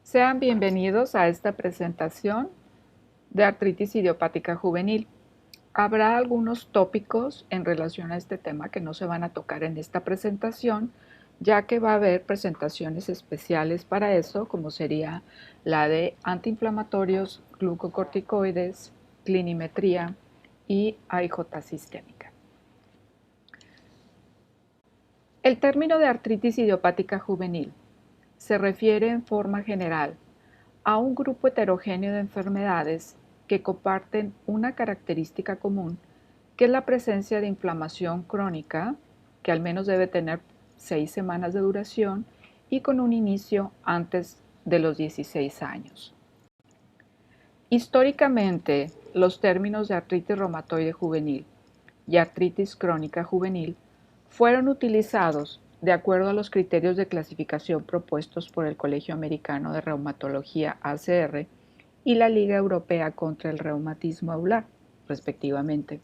Sean bienvenidos a esta presentación de artritis idiopática juvenil. Habrá algunos tópicos en relación a este tema que no se van a tocar en esta presentación, ya que va a haber presentaciones especiales para eso, como sería la de antiinflamatorios, glucocorticoides, clinimetría y AIJ sistémica. El término de artritis idiopática juvenil se refiere en forma general a un grupo heterogéneo de enfermedades que comparten una característica común, que es la presencia de inflamación crónica, que al menos debe tener 6 semanas de duración y con un inicio antes de los 16 años. Históricamente, los términos de artritis reumatoide juvenil y artritis crónica juvenil fueron utilizados de acuerdo a los criterios de clasificación propuestos por el Colegio Americano de Reumatología ACR y la Liga Europea contra el Reumatismo Anular, respectivamente.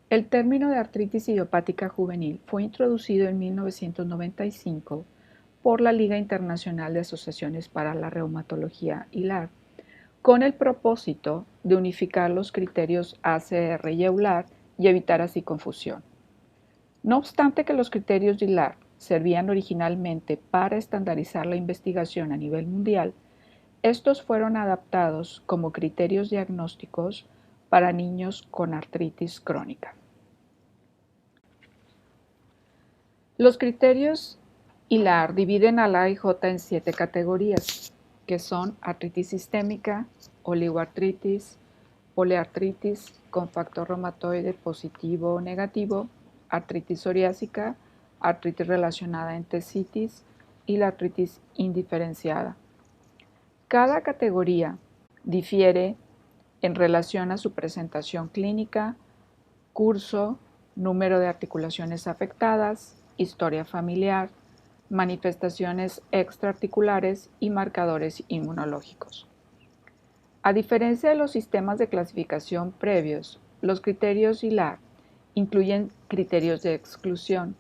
El término de artritis idiopática juvenil fue introducido en 1995 por la Liga Internacional de Asociaciones para la Reumatología (ILAR), con el propósito de unificar los criterios ACR y EULAR y evitar así confusión. No obstante que los criterios de ILAR servían originalmente para estandarizar la investigación a nivel mundial, estos fueron adaptados como criterios diagnósticos para niños con artritis crónica. Los criterios ILAR dividen a la AIJ en 7 categorías, que son artritis sistémica, oligoartritis, poliartritis con factor reumatoide positivo o negativo, artritis psoriásica, artritis relacionada a entesitis y la artritis indiferenciada. Cada categoría difiere en relación a su presentación clínica, curso, número de articulaciones afectadas, historia familiar, manifestaciones extraarticulares y marcadores inmunológicos. A diferencia de los sistemas de clasificación previos, los criterios ILAR incluyen criterios de exclusión.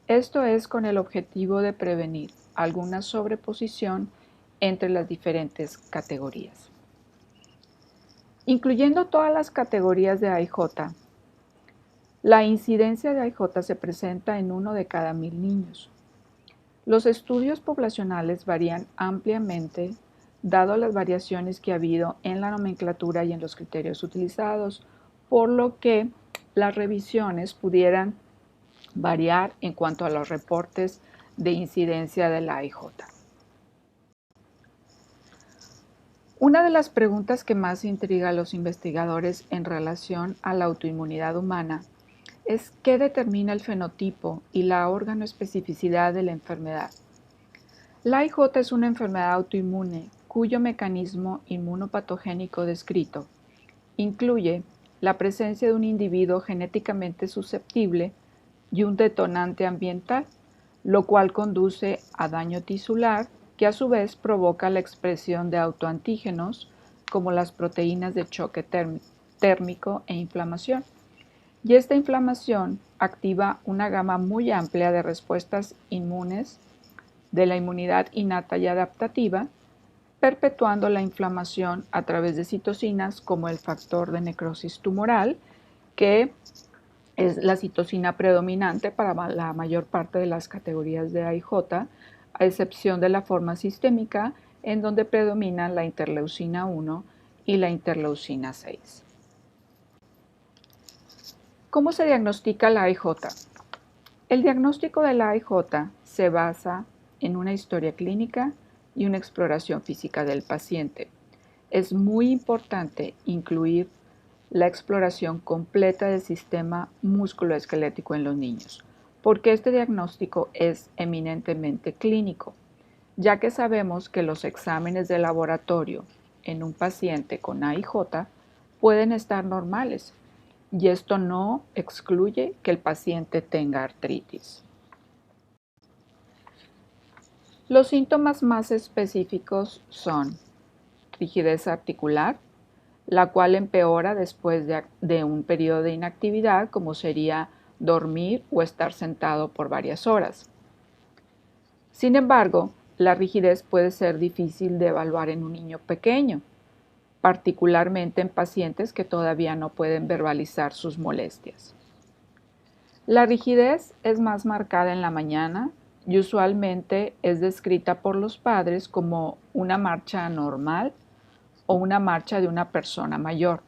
Esto es con el objetivo de prevenir alguna sobreposición entre las diferentes categorías. Incluyendo todas las categorías de AIJ, la incidencia de AIJ se presenta en 1 de cada 1000 niños. Los estudios poblacionales varían ampliamente, dado las variaciones que ha habido en la nomenclatura y en los criterios utilizados, por lo que las revisiones pudieran variar en cuanto a los reportes de incidencia de la AIJ. Una de las preguntas que más intriga a los investigadores en relación a la autoinmunidad humana es qué determina el fenotipo y la organoespecificidad de la enfermedad. La AIJ es una enfermedad autoinmune cuyo mecanismo inmunopatogénico descrito incluye la presencia de un individuo genéticamente susceptible y un detonante ambiental, lo cual conduce a daño tisular que a su vez provoca la expresión de autoantígenos como las proteínas de choque térmico e inflamación. Y esta inflamación activa una gama muy amplia de respuestas inmunes de la inmunidad innata y adaptativa, perpetuando la inflamación a través de citocinas como el factor de necrosis tumoral, que es la citocina predominante para la mayor parte de las categorías de AIJ, a excepción de la forma sistémica, en donde predominan la interleucina 1 y la interleucina 6. ¿Cómo se diagnostica la AIJ? El diagnóstico de la AIJ se basa en una historia clínica y una exploración física del paciente. Es muy importante incluir la exploración completa del sistema musculoesquelético en los niños, porque este diagnóstico es eminentemente clínico, ya que sabemos que los exámenes de laboratorio en un paciente con AIJ pueden estar normales, y esto no excluye que el paciente tenga artritis. Los síntomas más específicos son rigidez articular, la cual empeora después de un periodo de inactividad, como sería dormir o estar sentado por varias horas. Sin embargo, la rigidez puede ser difícil de evaluar en un niño pequeño, particularmente en pacientes que todavía no pueden verbalizar sus molestias. La rigidez es más marcada en la mañana y usualmente es descrita por los padres como una marcha anormal o una marcha de una persona mayor.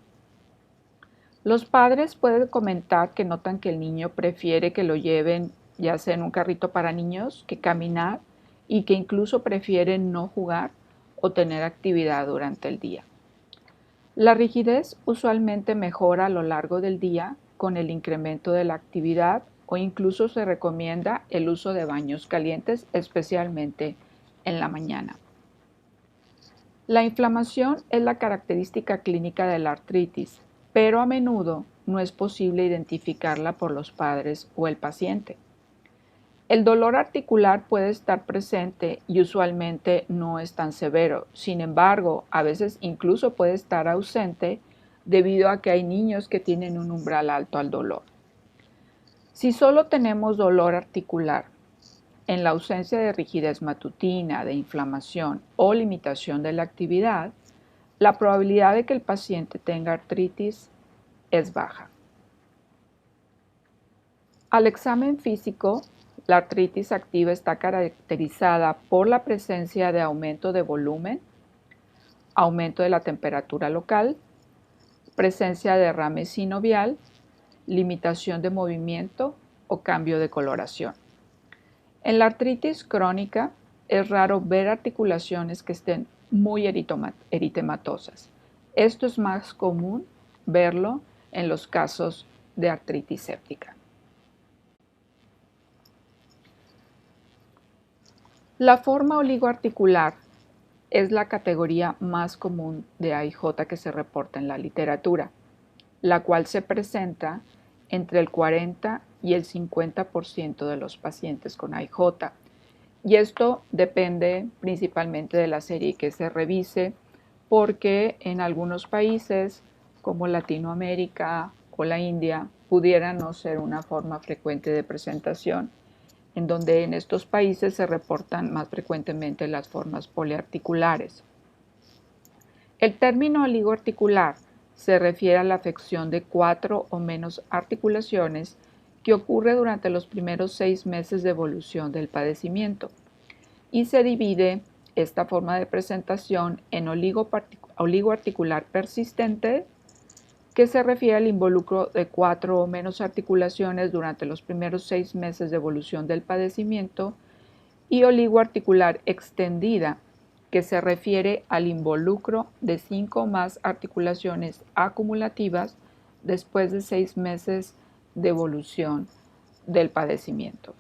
Los padres pueden comentar que notan que el niño prefiere que lo lleven ya sea en un carrito para niños que caminar y que incluso prefieren no jugar o tener actividad durante el día. La rigidez usualmente mejora a lo largo del día con el incremento de la actividad o incluso se recomienda el uso de baños calientes, especialmente en la mañana. La inflamación es la característica clínica de la artritis, pero a menudo no es posible identificarla por los padres o el paciente. El dolor articular puede estar presente y usualmente no es tan severo. Sin embargo, a veces incluso puede estar ausente debido a que hay niños que tienen un umbral alto al dolor. Si solo tenemos dolor articular, en la ausencia de rigidez matutina, de inflamación o limitación de la actividad, la probabilidad de que el paciente tenga artritis es baja. Al examen físico, la artritis activa está caracterizada por la presencia de aumento de volumen, aumento de la temperatura local, presencia de derrame sinovial, limitación de movimiento o cambio de coloración. En la artritis crónica es raro ver articulaciones que estén muy eritematosas. Esto es más común verlo en los casos de artritis séptica. La forma oligoarticular es la categoría más común de AIJ que se reporta en la literatura, la cual se presenta entre el 40 y el 50% de los pacientes con AIJ. Y esto depende principalmente de la serie que se revise, porque en algunos países como Latinoamérica o la India pudiera no ser una forma frecuente de presentación, en donde en estos países se reportan más frecuentemente las formas poliarticulares. El término oligoarticular se refiere a la afección de 4 o menos articulaciones que ocurre durante los primeros 6 meses de evolución del padecimiento y se divide esta forma de presentación en oligoarticular persistente, que se refiere al involucro de 4 o menos articulaciones durante los primeros 6 meses de evolución del padecimiento, y oligoarticular extendida, que se refiere al involucro de 5 o más articulaciones acumulativas después de 6 meses de evolución del padecimiento.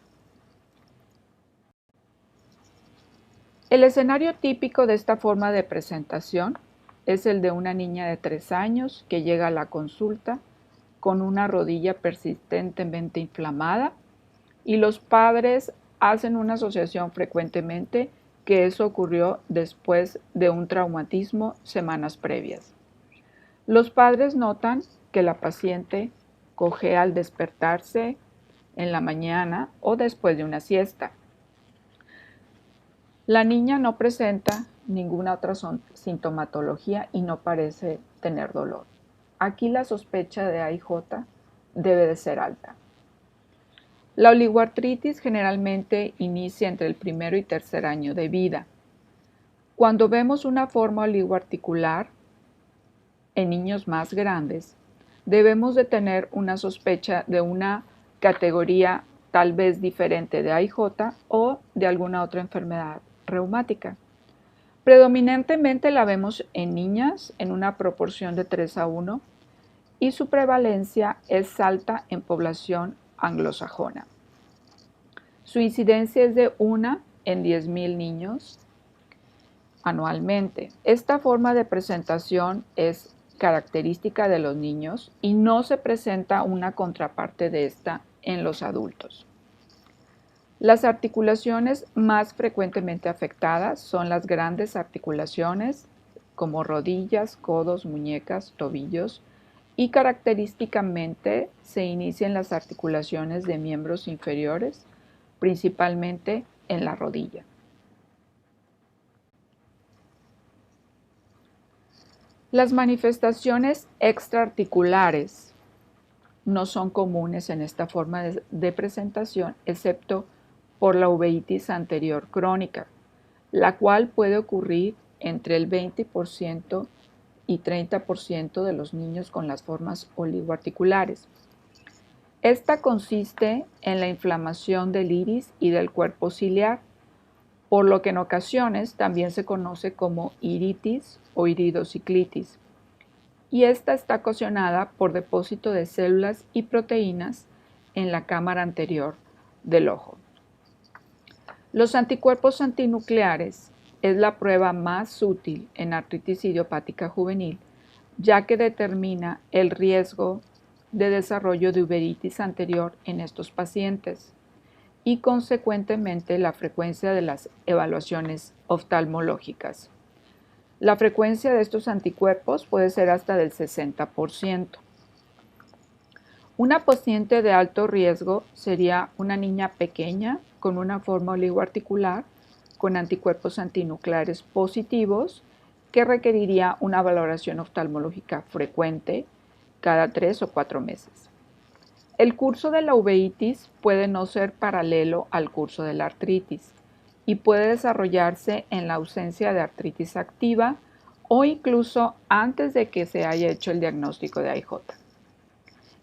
El escenario típico de esta forma de presentación es el de una niña de 3 años que llega a la consulta con una rodilla persistentemente inflamada y los padres hacen una asociación frecuentemente que eso ocurrió después de un traumatismo semanas previas. Los padres notan que la paciente cojea al despertarse en la mañana o después de una siesta. La niña no presenta ninguna otra sintomatología y no parece tener dolor. Aquí la sospecha de AIJ debe de ser alta. La oligoartritis generalmente inicia entre el primero y tercer año de vida. Cuando vemos una forma oligoarticular en niños más grandes, debemos de tener una sospecha de una categoría tal vez diferente de AIJ o de alguna otra enfermedad reumática. Predominantemente la vemos en niñas en una proporción de 3:1 y su prevalencia es alta en población anglosajona. Su incidencia es de 1 en 10,000 niños anualmente. Esta forma de presentación es característica de los niños y no se presenta una contraparte de esta en los adultos. Las articulaciones más frecuentemente afectadas son las grandes articulaciones como rodillas, codos, muñecas, tobillos, y característicamente se inicia en las articulaciones de miembros inferiores, principalmente en la rodilla. Las manifestaciones extraarticulares no son comunes en esta forma de presentación, excepto por la uveitis anterior crónica, la cual puede ocurrir entre el 20% y 30% de los niños con las formas oligoarticulares. Esta consiste en la inflamación del iris y del cuerpo ciliar, por lo que en ocasiones también se conoce como iritis o iridociclitis, y esta está ocasionada por depósito de células y proteínas en la cámara anterior del ojo. Los anticuerpos antinucleares es la prueba más útil en artritis idiopática juvenil, ya que determina el riesgo de desarrollo de uveitis anterior en estos pacientes y consecuentemente la frecuencia de las evaluaciones oftalmológicas. La frecuencia de estos anticuerpos puede ser hasta del 60%. Una paciente de alto riesgo sería una niña pequeña con una forma oligoarticular con anticuerpos antinucleares positivos que requeriría una valoración oftalmológica frecuente cada 3 o 4 meses. El curso de la uveitis puede no ser paralelo al curso de la artritis y puede desarrollarse en la ausencia de artritis activa o incluso antes de que se haya hecho el diagnóstico de AIJ.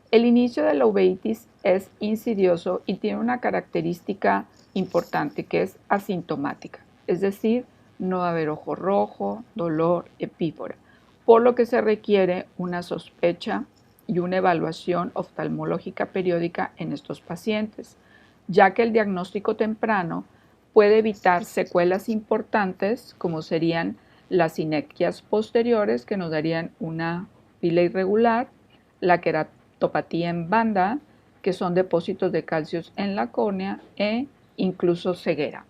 El inicio de la uveitis es insidioso y tiene una característica importante que es asintomática, es decir, no va a haber ojo rojo, dolor, epífora, por lo que se requiere una sospecha y una evaluación oftalmológica periódica en estos pacientes, ya que el diagnóstico temprano puede evitar secuelas importantes como serían las sinequias posteriores que nos darían una pupila irregular, la queratopatía en banda, que son depósitos de calcios en la córnea e incluso ceguera.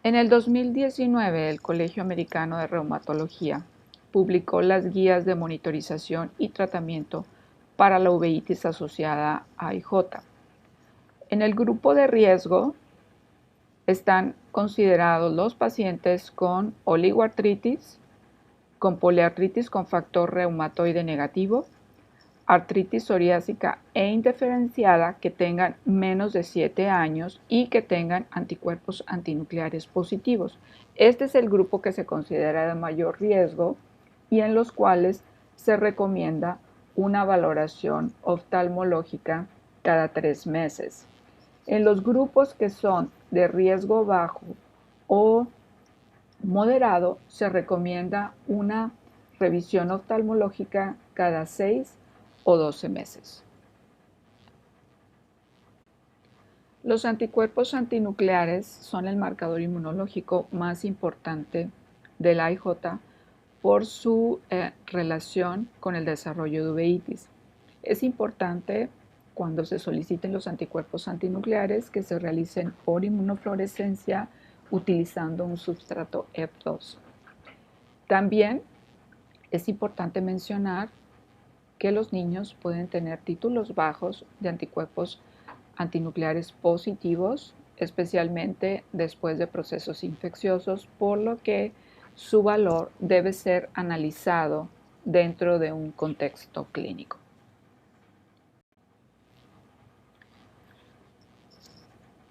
En el 2019, el Colegio Americano de Reumatología publicó las guías de monitorización y tratamiento para la uveitis asociada a IJ. En el grupo de riesgo están considerados los pacientes con oligoartritis, con poliartritis con factor reumatoide negativo, artritis psoriásica e indiferenciada que tengan menos de 7 años y que tengan anticuerpos antinucleares positivos. Este es el grupo que se considera de mayor riesgo y en los cuales se recomienda una valoración oftalmológica cada 3 meses. En los grupos que son de riesgo bajo o moderado, se recomienda una revisión oftalmológica cada 6 o 12 meses. Los anticuerpos antinucleares son el marcador inmunológico más importante del AIJ por su relación con el desarrollo de uveitis. Es importante cuando se soliciten los anticuerpos antinucleares que se realicen por inmunofluorescencia utilizando un substrato F2. También es importante mencionar que los niños pueden tener títulos bajos de anticuerpos antinucleares positivos, especialmente después de procesos infecciosos, por lo que su valor debe ser analizado dentro de un contexto clínico.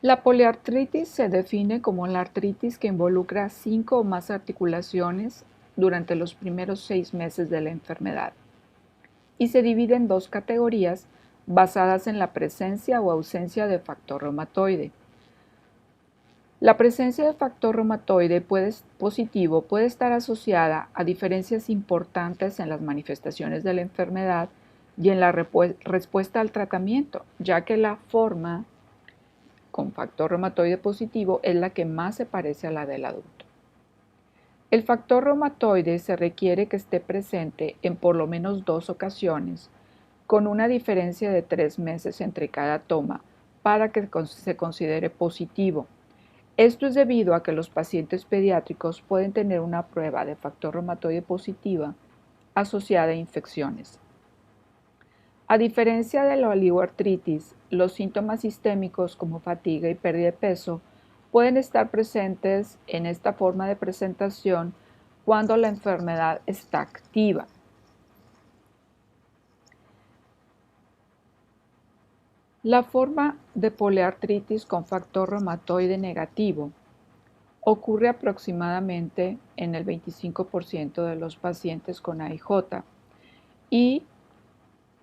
La poliartritis se define como la artritis que involucra 5 o más articulaciones durante los primeros 6 meses de la enfermedad y se divide en 2 categorías basadas en la presencia o ausencia de factor reumatoide. La presencia de factor reumatoide positivo puede estar asociada a diferencias importantes en las manifestaciones de la enfermedad y en la respuesta al tratamiento, ya que la forma con factor reumatoide positivo es la que más se parece a la del adulto. El factor reumatoide se requiere que esté presente en por lo menos 2 ocasiones, con una diferencia de 3 meses entre cada toma, para que se considere positivo. Esto es debido a que los pacientes pediátricos pueden tener una prueba de factor reumatoide positiva asociada a infecciones. A diferencia de la oligoartritis, los síntomas sistémicos como fatiga y pérdida de peso pueden estar presentes en esta forma de presentación cuando la enfermedad está activa. La forma de poliartritis con factor reumatoide negativo ocurre aproximadamente en el 25% de los pacientes con AIJ y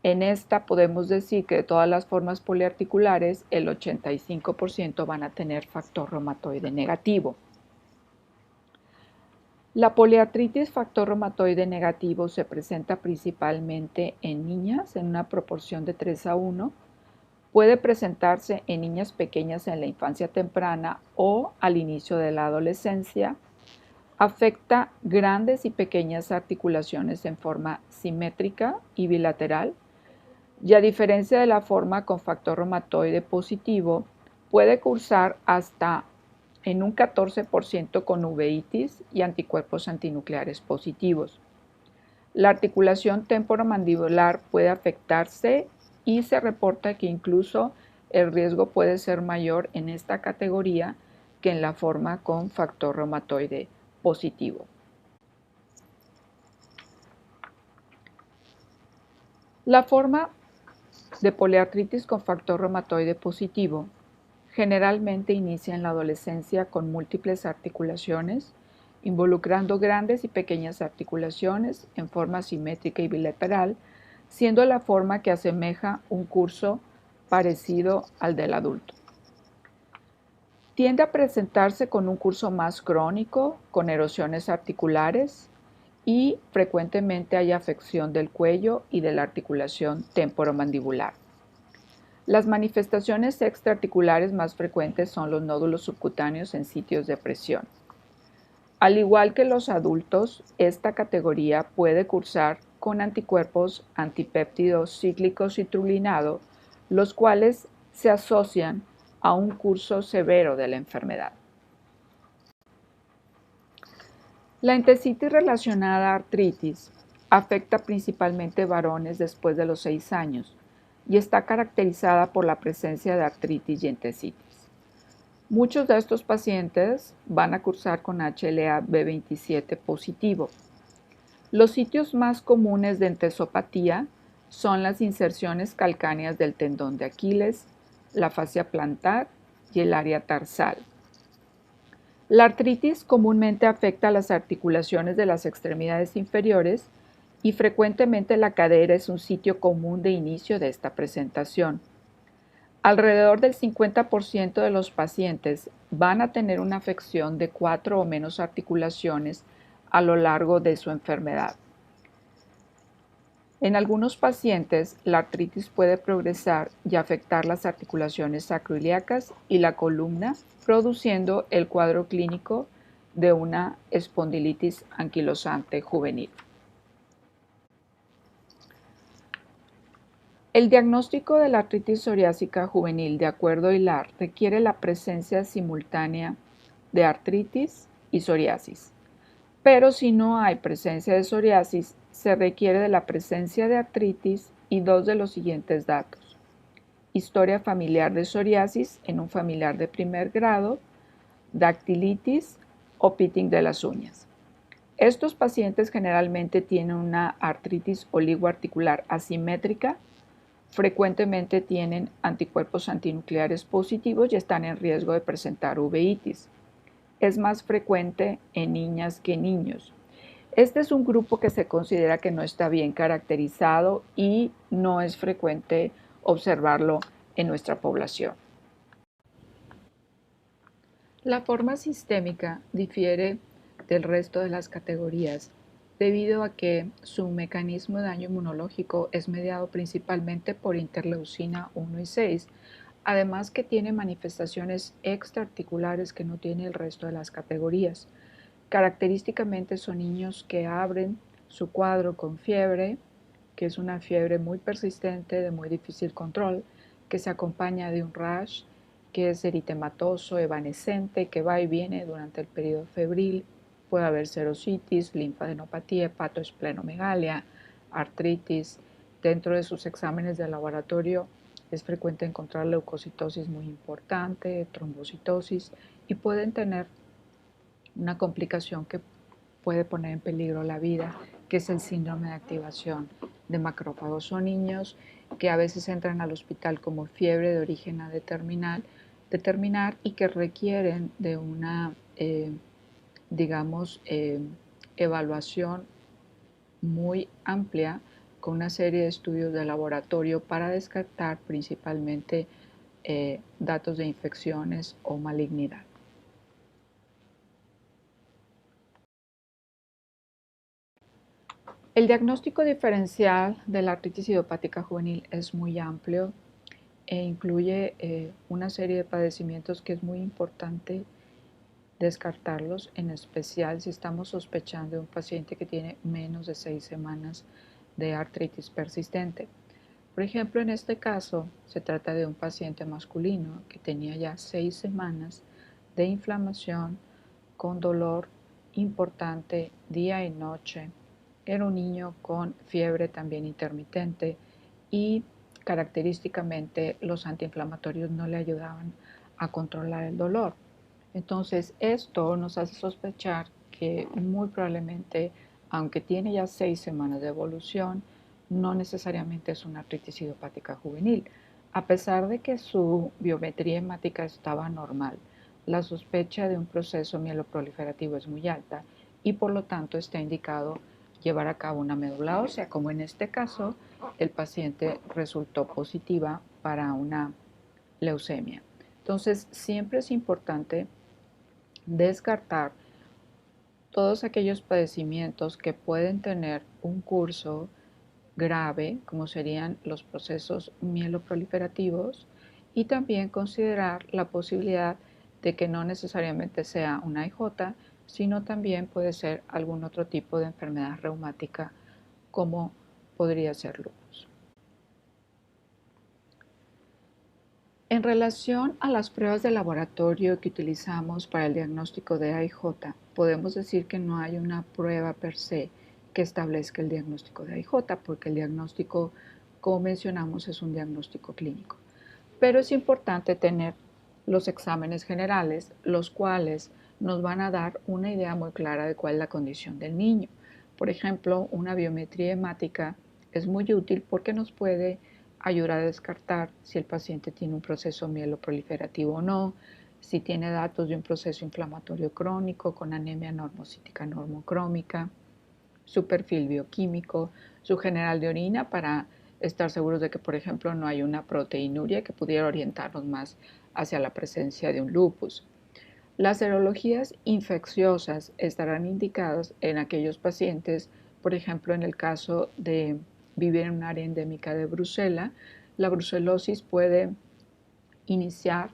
en esta podemos decir que de todas las formas poliarticulares, el 85% van a tener factor reumatoide negativo. La poliartritis factor reumatoide negativo se presenta principalmente en niñas en una proporción de 3:1. Puede presentarse en niñas pequeñas en la infancia temprana o al inicio de la adolescencia. Afecta grandes y pequeñas articulaciones en forma simétrica y bilateral. Y a diferencia de la forma con factor reumatoide positivo, puede cursar hasta en un 14% con uveitis y anticuerpos antinucleares positivos. La articulación temporomandibular puede afectarse y se reporta que incluso el riesgo puede ser mayor en esta categoría que en la forma con factor reumatoide positivo. La forma de poliartritis con factor reumatoide positivo generalmente inicia en la adolescencia con múltiples articulaciones, involucrando grandes y pequeñas articulaciones en forma simétrica y bilateral, siendo la forma que asemeja un curso parecido al del adulto. Tiende a presentarse con un curso más crónico, con erosiones articulares y frecuentemente hay afección del cuello y de la articulación temporomandibular. Las manifestaciones extraarticulares más frecuentes son los nódulos subcutáneos en sitios de presión. Al igual que los adultos, esta categoría puede cursar con anticuerpos antipéptidos cíclicos citrullinado, los cuales se asocian a un curso severo de la enfermedad. La entesitis relacionada a artritis afecta principalmente varones después de los 6 años y está caracterizada por la presencia de artritis y entesitis. Muchos de estos pacientes van a cursar con HLA-B27 positivo. Los sitios más comunes de entesopatía son las inserciones calcáneas del tendón de Aquiles, la fascia plantar y el área tarsal. La artritis comúnmente afecta las articulaciones de las extremidades inferiores y frecuentemente la cadera es un sitio común de inicio de esta presentación. Alrededor del 50% de los pacientes van a tener una afección de 4 o menos articulaciones a lo largo de su enfermedad. En algunos pacientes, la artritis puede progresar y afectar las articulaciones sacroiliacas y la columna, produciendo el cuadro clínico de una espondilitis anquilosante juvenil. El diagnóstico de la artritis psoriásica juvenil de acuerdo a ILAR requiere la presencia simultánea de artritis y psoriasis. Pero si no hay presencia de psoriasis, se requiere de la presencia de artritis y dos de los siguientes datos: historia familiar de psoriasis en un familiar de primer grado, dactilitis o pitting de las uñas. Estos pacientes generalmente tienen una artritis oligoarticular asimétrica, frecuentemente tienen anticuerpos antinucleares positivos y están en riesgo de presentar uveitis. Es más frecuente en niñas que en niños. Este es un grupo que se considera que no está bien caracterizado y no es frecuente observarlo en nuestra población. La forma sistémica difiere del resto de las categorías debido a que su mecanismo de daño inmunológico es mediado principalmente por interleucina 1 y 6, además que tiene manifestaciones extraarticulares que no tiene el resto de las categorías. Característicamente son niños que abren su cuadro con fiebre, que es una fiebre muy persistente, de muy difícil control, que se acompaña de un rash, que es eritematoso, evanescente, que va y viene durante el periodo febril. Puede haber serositis, linfadenopatía, hepatoesplenomegalia, artritis. Dentro de sus exámenes de laboratorio Es frecuente encontrar leucocitosis muy importante, trombocitosis, y pueden tener una complicación que puede poner en peligro la vida, que es el síndrome de activación de macrófagos. Son niños que a veces entran al hospital como fiebre de origen a determinar y que requieren de una, digamos, evaluación muy amplia con una serie de estudios de laboratorio para descartar principalmente datos de infecciones o malignidad. El diagnóstico diferencial de la artritis idiopática juvenil es muy amplio e incluye una serie de padecimientos que es muy importante descartarlos, en especial si estamos sospechando de un paciente que tiene menos de 6 semanas de artritis persistente. Por ejemplo, en este caso se trata de un paciente masculino que tenía ya 6 semanas de inflamación con dolor importante día y noche. Era un niño con fiebre también intermitente y característicamente los antiinflamatorios no le ayudaban a controlar el dolor. Entonces esto nos hace sospechar que muy probablemente, aunque tiene ya 6 semanas de evolución, no necesariamente es una artritis idiopática juvenil. A pesar de que su biometría hemática estaba normal, la sospecha de un proceso mieloproliferativo es muy alta y por lo tanto está indicado llevar a cabo una médula ósea, como en este caso el paciente resultó positiva para una leucemia. Entonces siempre es importante descartar todos aquellos padecimientos que pueden tener un curso grave, como serían los procesos mieloproliferativos, y también considerar la posibilidad de que no necesariamente sea una IJ, sino también puede ser algún otro tipo de enfermedad reumática, como podría ser lupus. En relación a las pruebas de laboratorio que utilizamos para el diagnóstico de AIJ, podemos decir que no hay una prueba per se que establezca el diagnóstico de AIJ, porque el diagnóstico, como mencionamos, es un diagnóstico clínico. Pero es importante tener los exámenes generales, los cuales nos van a dar una idea muy clara de cuál es la condición del niño. Por ejemplo, una biometría hemática es muy útil porque nos puede ayudar a descartar si el paciente tiene un proceso mieloproliferativo o no, si tiene datos de un proceso inflamatorio crónico con anemia normocítica normocrómica, su perfil bioquímico, su general de orina para estar seguros de que, por ejemplo, no hay una proteinuria que pudiera orientarnos más hacia la presencia de un lupus. Las serologías infecciosas estarán indicadas en aquellos pacientes, por ejemplo, en el caso de vivir en un área endémica de Bruselas, la brucelosis puede iniciar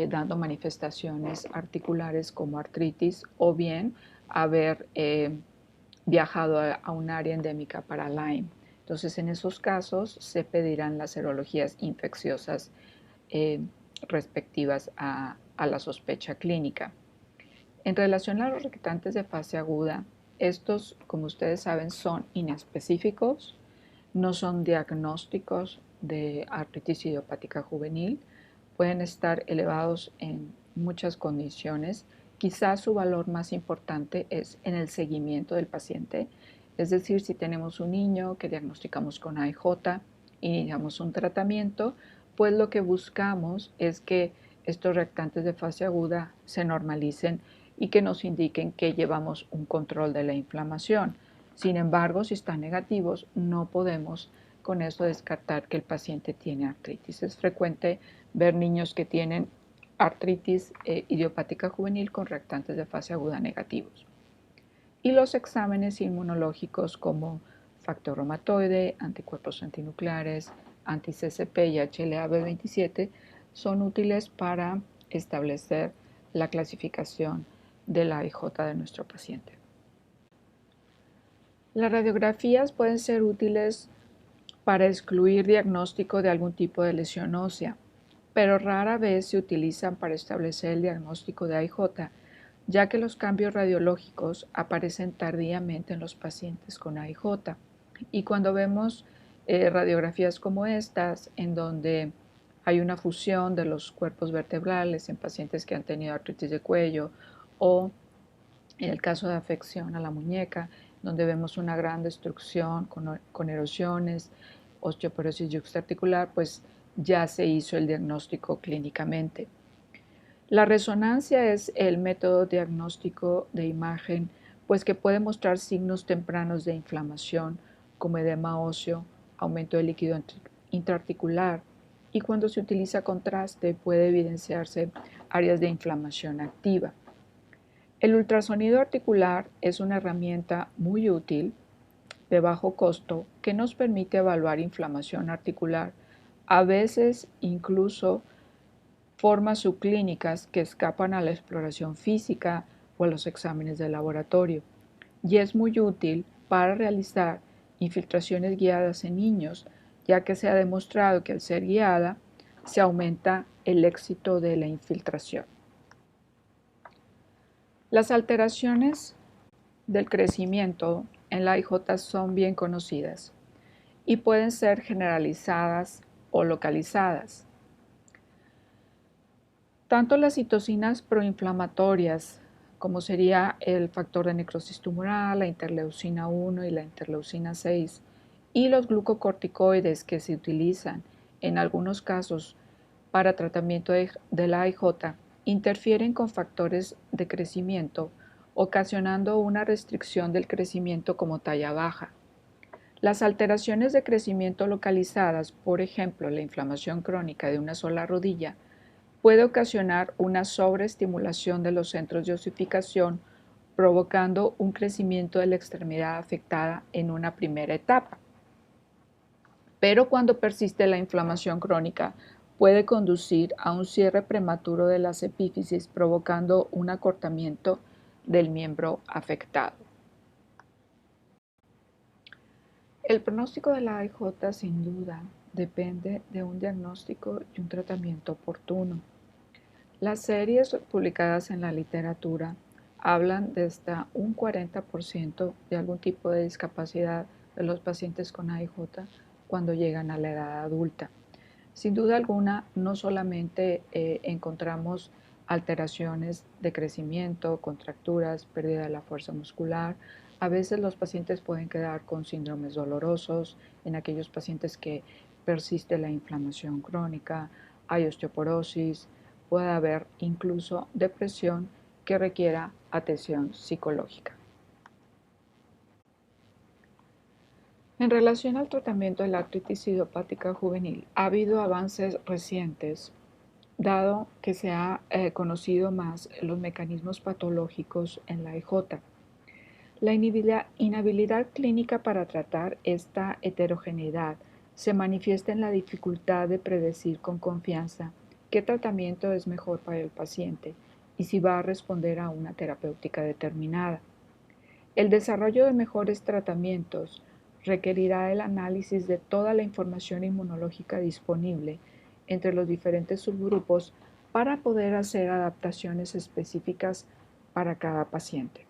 dando manifestaciones articulares como artritis o bien haber viajado a un área endémica para Lyme. Entonces, en esos casos se pedirán las serologías infecciosas respectivas a la sospecha clínica. En relación a los reactantes de fase aguda, estos, como ustedes saben, son inespecíficos, no son diagnósticos de artritis idiopática juvenil, pueden estar elevados en muchas condiciones. Quizás su valor más importante es en el seguimiento del paciente, es decir, si tenemos un niño que diagnosticamos con AIJ, iniciamos un tratamiento, pues lo que buscamos es que estos reactantes de fase aguda se normalicen y que nos indiquen que llevamos un control de la inflamación. Sin embargo, si están negativos, no podemos con eso descartar que el paciente tiene artritis. Es frecuente ver niños que tienen artritis idiopática juvenil con reactantes de fase aguda negativos. Y los exámenes inmunológicos como factor reumatoide, anticuerpos antinucleares, anti-CCP y HLA-B27 son útiles para establecer la clasificación de la IJ de nuestro paciente. Las radiografías pueden ser útiles para excluir diagnóstico de algún tipo de lesión ósea, pero rara vez se utilizan para establecer el diagnóstico de AIJ, ya que los cambios radiológicos aparecen tardíamente en los pacientes con AIJ. Y cuando vemos radiografías como estas, en donde Hay una fusión de los cuerpos vertebrales en pacientes que han tenido artritis de cuello o en el caso de afección a la muñeca, donde vemos una gran destrucción con erosiones, osteoporosis yuxtaarticular, pues ya se hizo el diagnóstico clínicamente. La resonancia es el método diagnóstico de imagen, pues que puede mostrar signos tempranos de inflamación, como edema óseo, aumento del líquido intraarticular, y cuando se utiliza contraste puede evidenciarse áreas de inflamación activa. El ultrasonido articular es una herramienta muy útil, de bajo costo, que nos permite evaluar inflamación articular, a veces incluso formas subclínicas que escapan a la exploración física o a los exámenes de laboratorio, y es muy útil para realizar infiltraciones guiadas en niños, ya que se ha demostrado que al ser guiada se aumenta el éxito de la infiltración. Las alteraciones del crecimiento en la IJ son bien conocidas y pueden ser generalizadas o localizadas. Tanto las citocinas proinflamatorias, como sería el factor de necrosis tumoral, la interleucina 1 y la interleucina 6, y los glucocorticoides que se utilizan en algunos casos para tratamiento de la IJ, interfieren con factores de crecimiento, ocasionando una restricción del crecimiento como talla baja. Las alteraciones de crecimiento localizadas, por ejemplo, la inflamación crónica de una sola rodilla, puede ocasionar una sobreestimulación de los centros de osificación, provocando un crecimiento de la extremidad afectada en una primera etapa. Pero cuando persiste la inflamación crónica, puede conducir a un cierre prematuro de las epífisis, provocando un acortamiento del miembro afectado. El pronóstico de la AIJ sin duda depende de un diagnóstico y un tratamiento oportuno. Las series publicadas en la literatura hablan de hasta un 40% de algún tipo de discapacidad de los pacientes con AIJ cuando llegan a la edad adulta. Sin duda alguna, no solamente encontramos alteraciones de crecimiento, contracturas, pérdida de la fuerza muscular. A veces los pacientes pueden quedar con síndromes dolorosos, en aquellos pacientes que persiste la inflamación crónica, hay osteoporosis, puede haber incluso depresión que requiera atención psicológica. En relación al tratamiento de la artritis idiopática juvenil, ha habido avances recientes, dado que se ha conocido más los mecanismos patológicos en la IJ. La inhabilidad clínica para tratar esta heterogeneidad se manifiesta en la dificultad de predecir con confianza qué tratamiento es mejor para el paciente y si va a responder a una terapéutica determinada. El desarrollo de mejores tratamientos requerirá el análisis de toda la información inmunológica disponible entre los diferentes subgrupos para poder hacer adaptaciones específicas para cada paciente.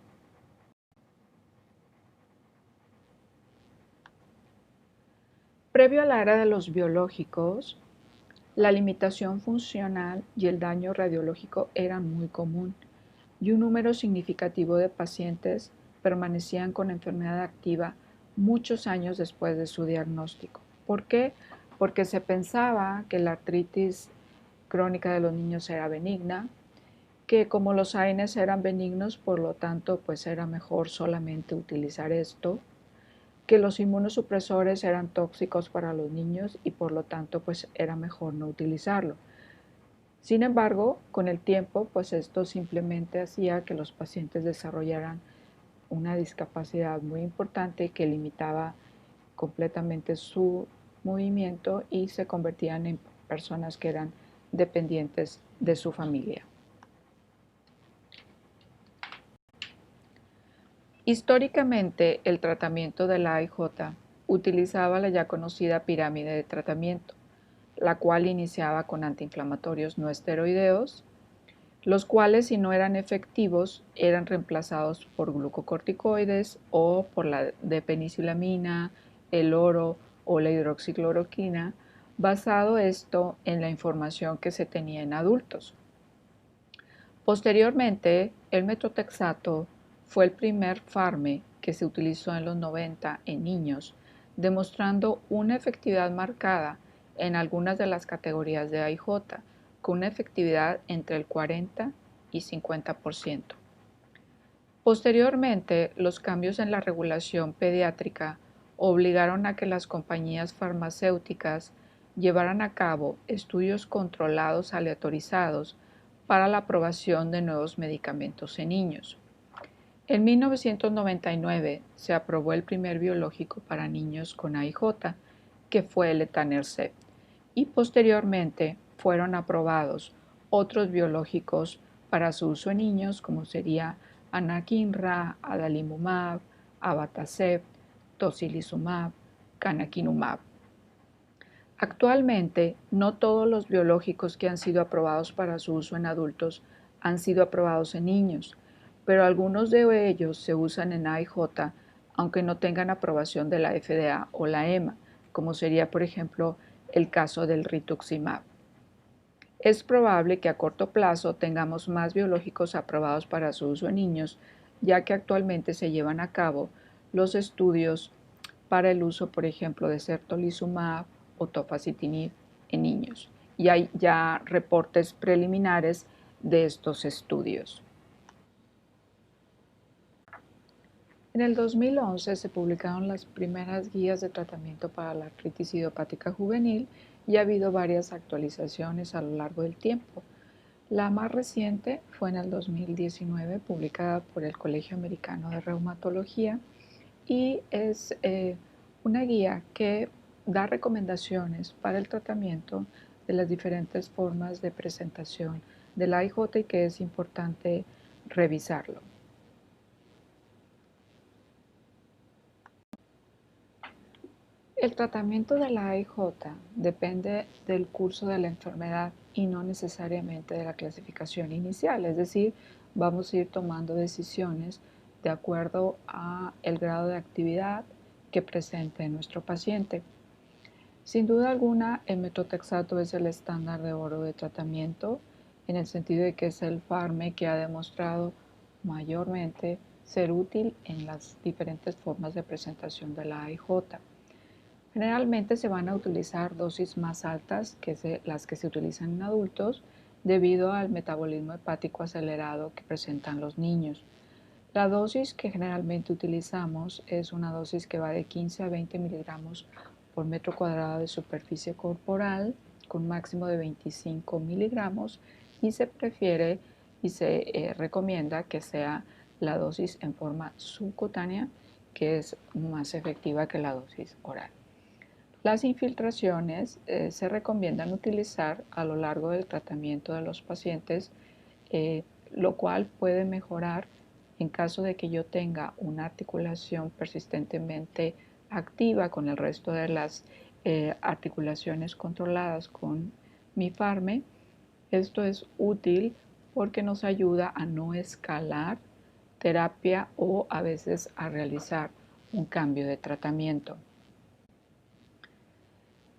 Previo a la era de los biológicos, la limitación funcional y el daño radiológico eran muy común y un número significativo de pacientes permanecían con enfermedad activa muchos años después de su diagnóstico. ¿Por qué? Porque se pensaba que la artritis crónica de los niños era benigna, que como los AINES eran benignos, por lo tanto, pues era mejor solamente utilizar esto, que los inmunosupresores eran tóxicos para los niños y por lo tanto, pues era mejor no utilizarlo. Sin embargo, con el tiempo, pues esto simplemente hacía que los pacientes desarrollaran una discapacidad muy importante que limitaba completamente su movimiento y se convertían en personas que eran dependientes de su familia. Históricamente, el tratamiento de la AIJ utilizaba la ya conocida pirámide de tratamiento, la cual iniciaba con antiinflamatorios no esteroideos, los cuales, si no eran efectivos, eran reemplazados por glucocorticoides o por la de penicilamina, el oro o la hidroxicloroquina, basado esto en la información que se tenía en adultos. Posteriormente, el metotrexato fue el primer fármaco que se utilizó en los 90 en niños, demostrando una efectividad marcada en algunas de las categorías de AIJ, con una efectividad entre el 40 y 50%. Posteriormente, los cambios en la regulación pediátrica obligaron a que las compañías farmacéuticas llevaran a cabo estudios controlados aleatorizados para la aprobación de nuevos medicamentos en niños. En 1999 se aprobó el primer biológico para niños con AIJ, que fue el etanercept, y posteriormente fueron aprobados otros biológicos para su uso en niños, como sería anakinra, adalimumab, abatacept, tocilizumab, canakinumab. Actualmente, no todos los biológicos que han sido aprobados para su uso en adultos han sido aprobados en niños, pero algunos de ellos se usan en AIJ, aunque no tengan aprobación de la FDA o la EMA, como sería, por ejemplo, el caso del rituximab. Es probable que a corto plazo tengamos más biológicos aprobados para su uso en niños, ya que actualmente se llevan a cabo los estudios para el uso, por ejemplo, de certolizumab o tofacitinib en niños. Y hay ya reportes preliminares de estos estudios. En el 2011 se publicaron las primeras guías de tratamiento para la artritis idiopática juvenil y ha habido varias actualizaciones a lo largo del tiempo. La más reciente fue en el 2019, publicada por el Colegio Americano de Reumatología, y es una guía que da recomendaciones para el tratamiento de las diferentes formas de presentación del AIJ y que es importante revisarlo. El tratamiento de la AIJ depende del curso de la enfermedad y no necesariamente de la clasificación inicial, es decir, vamos a ir tomando decisiones de acuerdo a el grado de actividad que presente nuestro paciente. Sin duda alguna, el metotrexato es el estándar de oro de tratamiento en el sentido de que es el fármaco que ha demostrado mayormente ser útil en las diferentes formas de presentación de la AIJ. Generalmente se van a utilizar dosis más altas que las que se utilizan en adultos debido al metabolismo hepático acelerado que presentan los niños. La dosis que generalmente utilizamos es una dosis que va de 15 a 20 miligramos por metro cuadrado de superficie corporal con máximo de 25 miligramos y se prefiere y se recomienda que sea la dosis en forma subcutánea, que es más efectiva que la dosis oral. Las infiltraciones se recomiendan utilizar a lo largo del tratamiento de los pacientes, lo cual puede mejorar en caso de que yo tenga una articulación persistentemente activa con el resto de las articulaciones controladas con mi fármaco. Esto es útil porque nos ayuda a no escalar terapia o a veces a realizar un cambio de tratamiento.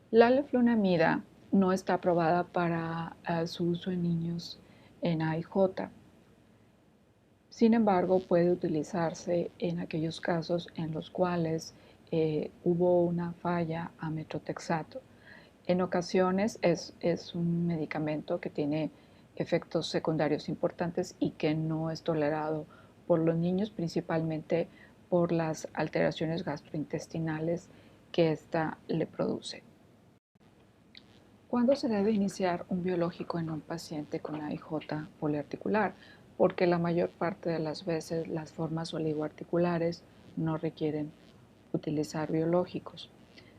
La leflunomida no está aprobada para su uso en niños en AIJ. Sin embargo, puede utilizarse en aquellos casos en los cuales hubo una falla a metotrexato. En ocasiones es un medicamento que tiene efectos secundarios importantes y que no es tolerado por los niños, principalmente por las alteraciones gastrointestinales que ésta le produce. ¿Cuándo se debe iniciar un biológico en un paciente con AIJ poliarticular? Porque la mayor parte de las veces las formas oligoarticulares no requieren utilizar biológicos.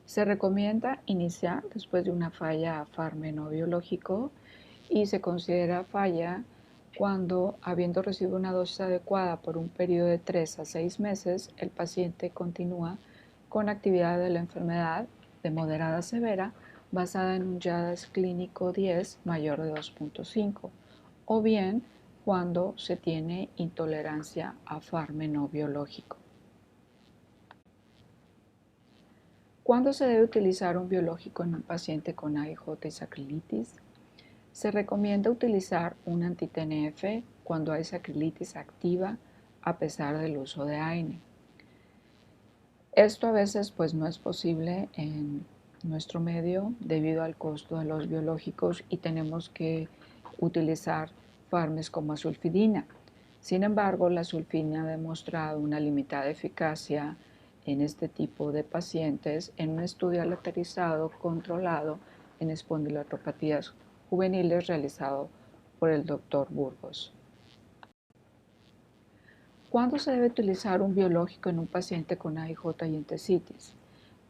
Se recomienda iniciar después de una falla a fármaco no biológico y se considera falla cuando, habiendo recibido una dosis adecuada por un periodo de 3 a 6 meses, el paciente continúa con actividad de la enfermedad de moderada a severa basada en un YADAS clínico 10 mayor de 2.5 o bien cuando se tiene intolerancia a fármaco no biológico. ¿Cuándo se debe utilizar un biológico en un paciente con AIJ y sacrilitis? Se recomienda utilizar un anti-TNF cuando hay sacrilitis activa a pesar del uso de AINE. Esto a veces pues no es posible en nuestro medio debido al costo de los biológicos y tenemos que utilizar fármacos como sulfidina. Sin embargo, la sulfidina ha demostrado una limitada eficacia en este tipo de pacientes en un estudio aleatorizado controlado en espondiloartropatías juveniles realizado por el Dr. Burgos. ¿Cuándo se debe utilizar un biológico en un paciente con AIJ y entesitis?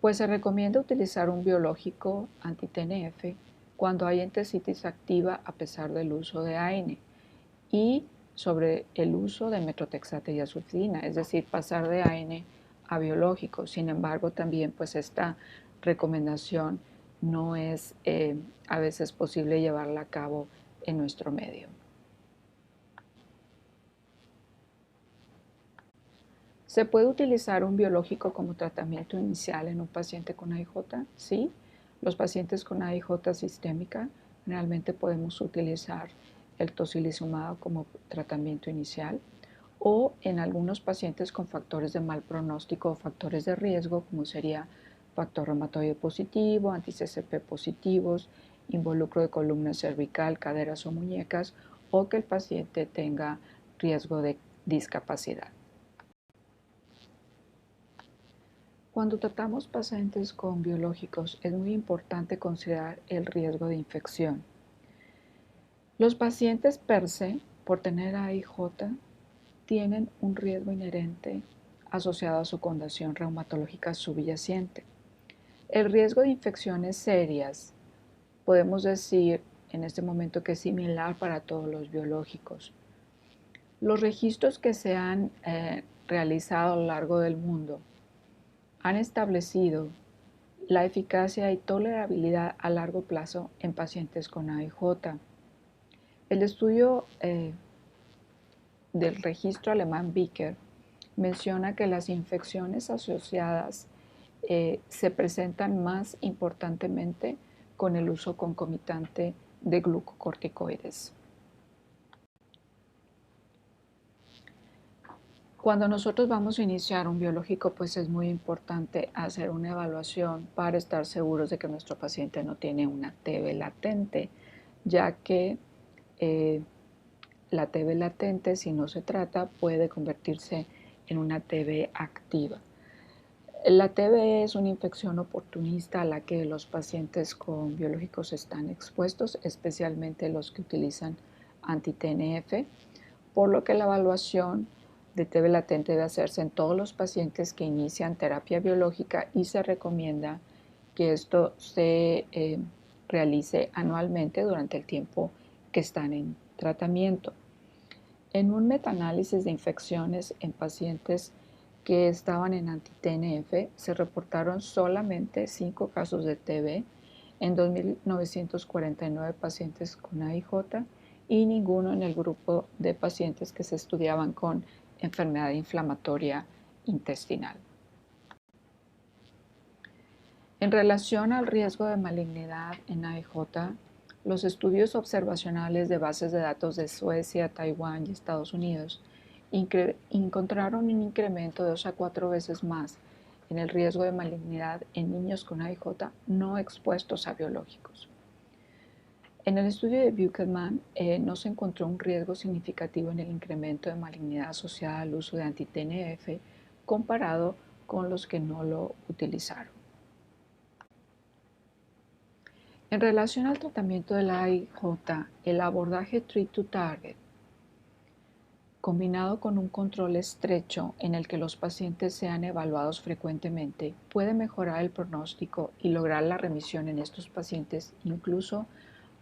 Pues se recomienda utilizar un biológico anti-TNF cuando hay entesitis activa a pesar del uso de AINE y sobre el uso de metotrexato y sulfidina, es decir, pasar de AINE a biológico. Sin embargo, también pues esta recomendación no es a veces posible llevarla a cabo en nuestro medio. ¿Se puede utilizar un biológico como tratamiento inicial en un paciente con AIJ? Sí. Los pacientes con AIJ sistémica generalmente podemos utilizar el tocilizumab como tratamiento inicial o en algunos pacientes con factores de mal pronóstico o factores de riesgo como sería factor reumatoide positivo, anti-CCP positivos, involucro de columna cervical, caderas o muñecas o que el paciente tenga riesgo de discapacidad. Cuando tratamos pacientes con biológicos es muy importante considerar el riesgo de infección. Los pacientes per se, por tener AIJ, tienen un riesgo inherente asociado a su condición reumatológica subyacente. El riesgo de infecciones serias podemos decir en este momento que es similar para todos los biológicos. Los registros que se han realizado a lo largo del mundo han establecido la eficacia y tolerabilidad a largo plazo en pacientes con AIJ. El estudio del registro alemán Vicker menciona que las infecciones asociadas se presentan más importantemente con el uso concomitante de glucocorticoides. Cuando nosotros vamos a iniciar un biológico, pues es muy importante hacer una evaluación para estar seguros de que nuestro paciente no tiene una TB latente, ya que la TB latente, si no se trata, puede convertirse en una TB activa. La TB es una infección oportunista a la que los pacientes con biológicos están expuestos, especialmente los que utilizan anti-TNF, por lo que la evaluación de TB latente debe hacerse en todos los pacientes que inician terapia biológica y se recomienda que esto se realice anualmente durante el tiempo que están en tratamiento. En un metaanálisis de infecciones en pacientes que estaban en anti-TNF se reportaron solamente 5 casos de TB en 2.949 pacientes con AIJ y ninguno en el grupo de pacientes que se estudiaban con enfermedad inflamatoria intestinal. En relación al riesgo de malignidad en AIJ, los estudios observacionales de bases de datos de Suecia, Taiwán y Estados Unidos encontraron un incremento de 2 a 4 veces más en el riesgo de malignidad en niños con AIJ no expuestos a biológicos. En el estudio de Buckelman no se encontró un riesgo significativo en el incremento de malignidad asociada al uso de anti-TNF comparado con los que no lo utilizaron. En relación al tratamiento de la AIJ, el abordaje Treat to Target, combinado con un control estrecho en el que los pacientes sean evaluados frecuentemente, puede mejorar el pronóstico y lograr la remisión en estos pacientes, incluso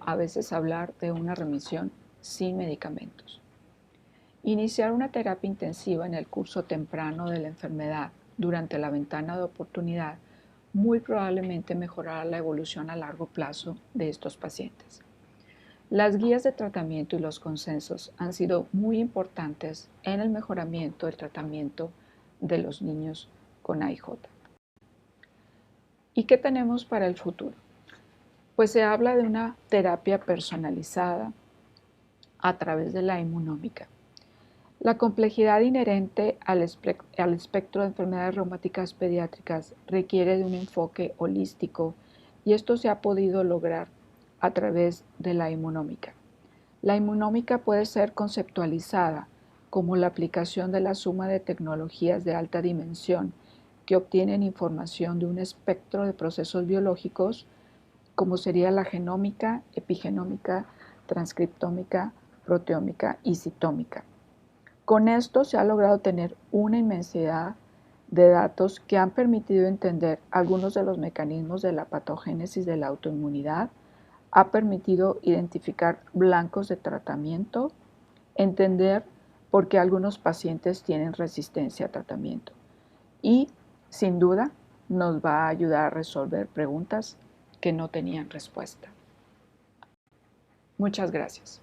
a veces hablar de una remisión sin medicamentos. Iniciar una terapia intensiva en el curso temprano de la enfermedad durante la ventana de oportunidad muy probablemente mejorará la evolución a largo plazo de estos pacientes. Las guías de tratamiento y los consensos han sido muy importantes en el mejoramiento del tratamiento de los niños con AIJ. ¿Y qué tenemos para el futuro? Pues se habla de una terapia personalizada a través de la inmunómica. La complejidad inherente al espectro de enfermedades reumáticas pediátricas requiere de un enfoque holístico y esto se ha podido lograr a través de la inmunómica. La inmunómica puede ser conceptualizada como la aplicación de la suma de tecnologías de alta dimensión que obtienen información de un espectro de procesos biológicos como sería la genómica, epigenómica, transcriptómica, proteómica y citómica. Con esto se ha logrado tener una inmensidad de datos que han permitido entender algunos de los mecanismos de la patogénesis de la autoinmunidad, ha permitido identificar blancos de tratamiento, entender por qué algunos pacientes tienen resistencia a tratamiento y, sin duda, nos va a ayudar a resolver preguntas que no tenían respuesta. Muchas gracias.